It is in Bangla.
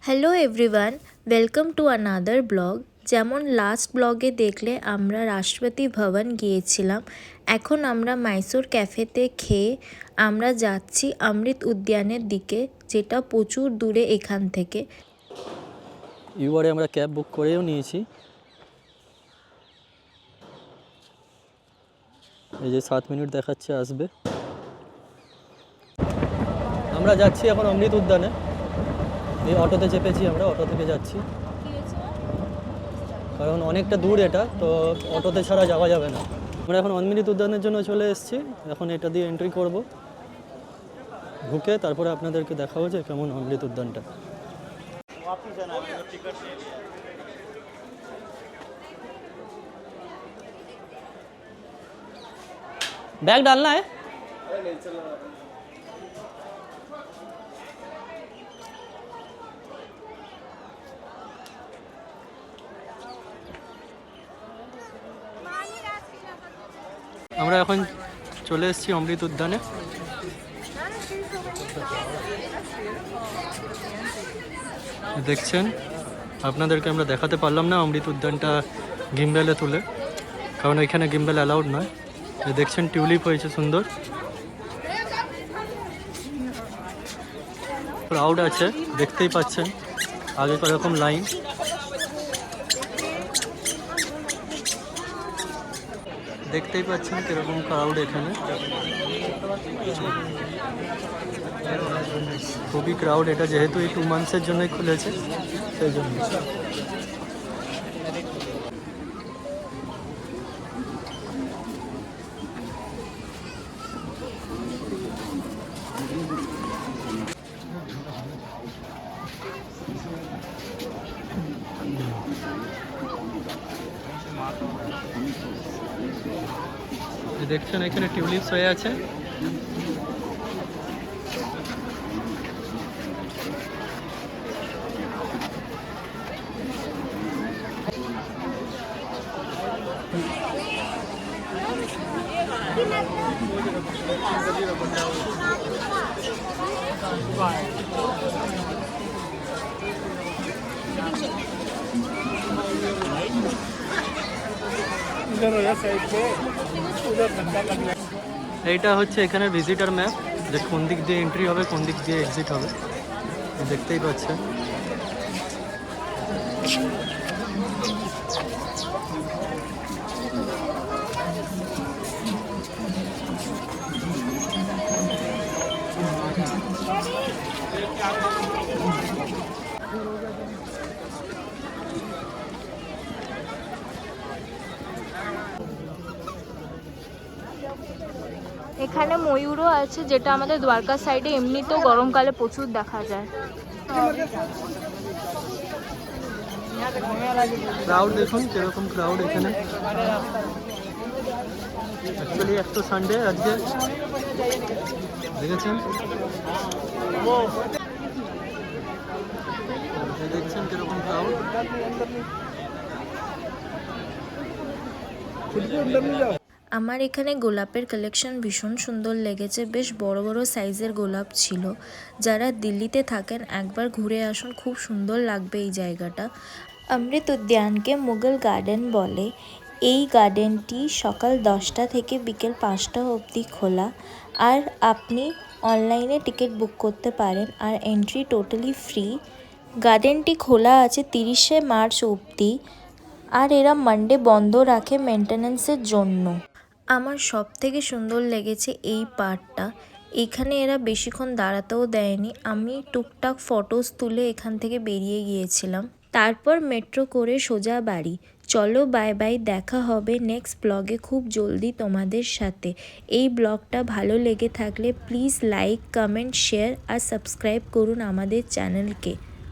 Hello everyone, welcome to another blog. যেমন লাস্ট ব্লগে দেখলে আমরা রাষ্ট্রপতি ভবন গিয়েছিলাম। এখন আমরা মাইসোর ক্যাফেতে খেয়ে আমরা যাচ্ছি অমৃত উদ্যানের দিকে, যেটা প্রচুর দূরে এখান থেকে। ইউবারে আমরা ক্যাব বুক করেও নিয়েছি। এই যে 7 মিনিট দেখাচ্ছে আসবে। আমরা যাচ্ছি এখন অমৃত উদ্যানে। এই অটোতে চেপেছি, আমরা অটো থেকে যাচ্ছি কারণ অনেকটা দূর এটা, তো অটোতে ছাড়া যাওয়া যাবে না। আমরা এখন অমৃত উদ্যানের জন্য চলে এসেছি। এখন এটা দিয়ে এন্ট্রি করব, ঢুকে তারপরে আপনাদেরকে দেখাবো যে কেমন অমৃত উদ্যানটা। बैग डालना है? আমরা এখন চলে এসেছি অমৃত উদ্যানে। দেখছেন, আপনাদেরকে আমরা দেখাতে পারলাম না অমৃত উদ্যানটা গিম্বেলে তুলে, কারণ এখানে গিম্বেল অ্যালাউড নয়। দেখছেন টিউলিপ হয়েছে সুন্দর, ক্রাউড আছে দেখতেই পাচ্ছেন, আগে কীরকম লাইন। দেখতেই পাচ্ছেন কীরকম ক্রাউড এখানে, খুবই ক্রাউড। এটা যেহেতু এই 2 মান্থসের জন্যই খুলেছে সেই জন্য। দেখছেন এখানে টিউলিপস হয়ে আছে। এইটা হচ্ছে এখানে ভিজিটার ম্যাপ, যে কোন দিক দিয়ে এন্ট্রি হবে কোন দিক দিয়ে এক্সিট হবে, দেখতেই পাচ্ছেন। এখানে ময়ূরও আছে, যেটা আমাদের দ্বারকা সাইডে এমনিতেও গরমকালে প্রচুর দেখা যায়। ক্রাউড দেখুন কিরকম ক্রাউড এখানে। অ্যাকচুয়ালি এক তো সানডে আজকে, দেখেছেন দেখছেন কিরকম ক্রাউড। আমার এখানে গোলাপের কালেকশন ভীষণ সুন্দর লেগেছে, বেশ বড় বড় সাইজের গোলাপ ছিল। যারা দিল্লিতে থাকেন একবার ঘুরে আসুন, খুব সুন্দর লাগবে এই জায়গাটা। অমৃত উদ্যানকে মুঘল গার্ডেন বলে। এই গার্ডেনটি সকাল 10টা থেকে বিকেল 5টা অবধি খোলা, আর আপনি অনলাইনে টিকিট বুক করতে পারেন, আর এন্ট্রি টোটালি ফ্রি। গার্ডেনটি খোলা আছে 30শে মার্চ অবধি, আর এরা মানডে বন্ধ রাখে মেনটেন্যান্সের জন্য। আমার সব থেকে সুন্দর লেগেছে এই পার্টটা। এখানে এরা বেশিক্ষণ দাঁড়াতেও দেয়নি। আমি টুকটাক ফটোস তুলে এখান থেকে বেরিয়ে গিয়েছিলাম। তারপর মেট্রো করে সোজা বাড়ি। চলো বাই বাই, দেখা হবে নেক্সট ব্লগে খুব জলদি তোমাদের সাথে। এই ব্লগটা ভালো লেগে থাকলে প্লিজ লাইক, কমেন্ট, শেয়ার আর সাবস্ক্রাইব করুন আমাদের চ্যানেলকে।